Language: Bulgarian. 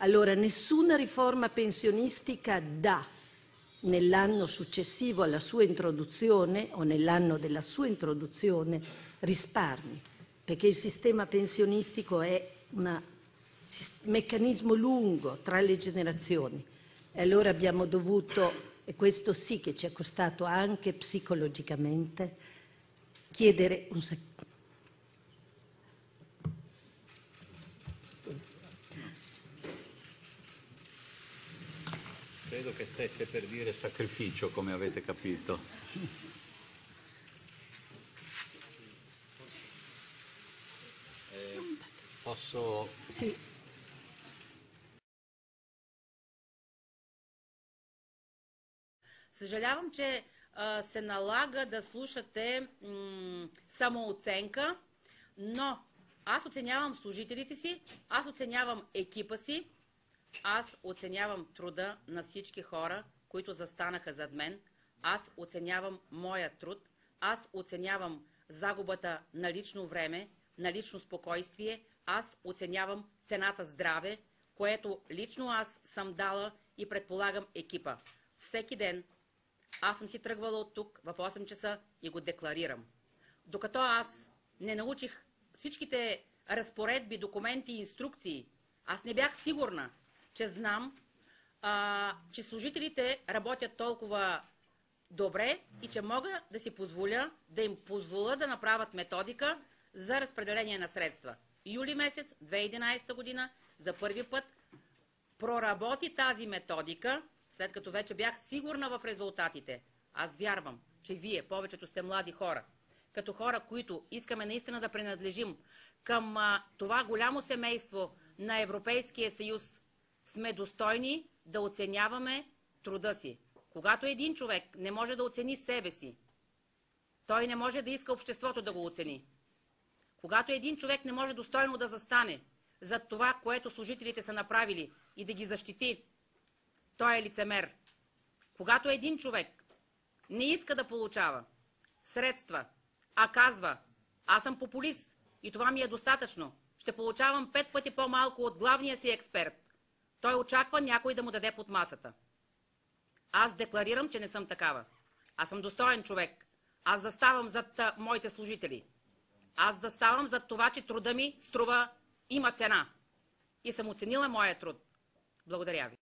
Allora, nessuna riforma pensionistica dà nell'anno successivo alla sua introduzione o nell'anno della sua introduzione risparmi, perché il sistema pensionistico è un meccanismo lungo tra le generazioni. E allora abbiamo dovuto, e questo sì che ci è costato anche psicologicamente, chiedere un Credo che stesse per dire sacrificio, come avete capito. Posso... Sì. Съжалявам, че се налага да слушате самооценка, но аз оценявам служителите си, аз оценявам екипа си, аз оценявам труда на всички хора, които застанаха зад мен, аз оценявам моя труд, аз оценявам загубата на лично време, на лично спокойствие, аз оценявам цената здраве, което лично аз съм дала и предполагам екипа. Всеки ден аз съм си тръгвала от тук в 8 часа и го декларирам. Докато аз не научих всичките разпоредби, документи и инструкции, аз не бях сигурна, че знам, че служителите работят толкова добре и че мога да си позволя, да им позволя да направят методика за разпределение на средства. Юли месец 2011 година за първи път проработи тази методика, след като вече бях сигурна в резултатите. Аз вярвам, че вие, повечето сте млади хора, като хора, които искаме наистина да принадлежим към това голямо семейство на Европейския съюз, сме достойни да оценяваме труда си. Когато един човек не може да оцени себе си, той не може да иска обществото да го оцени. Когато един човек не може достойно да застане за това, което служителите са направили и да ги защити, той е лицемер. Когато един човек не иска да получава средства, а казва, аз съм популист и това ми е достатъчно, ще получавам 5 пъти по-малко от главния си експерт, той очаква някой да му даде под масата. Аз декларирам, че не съм такава. Аз съм достоен човек. Аз заставам зад моите служители. Аз заставам зад това, че труда ми струва, има цена. И съм оценила моя труд. Благодаря ви.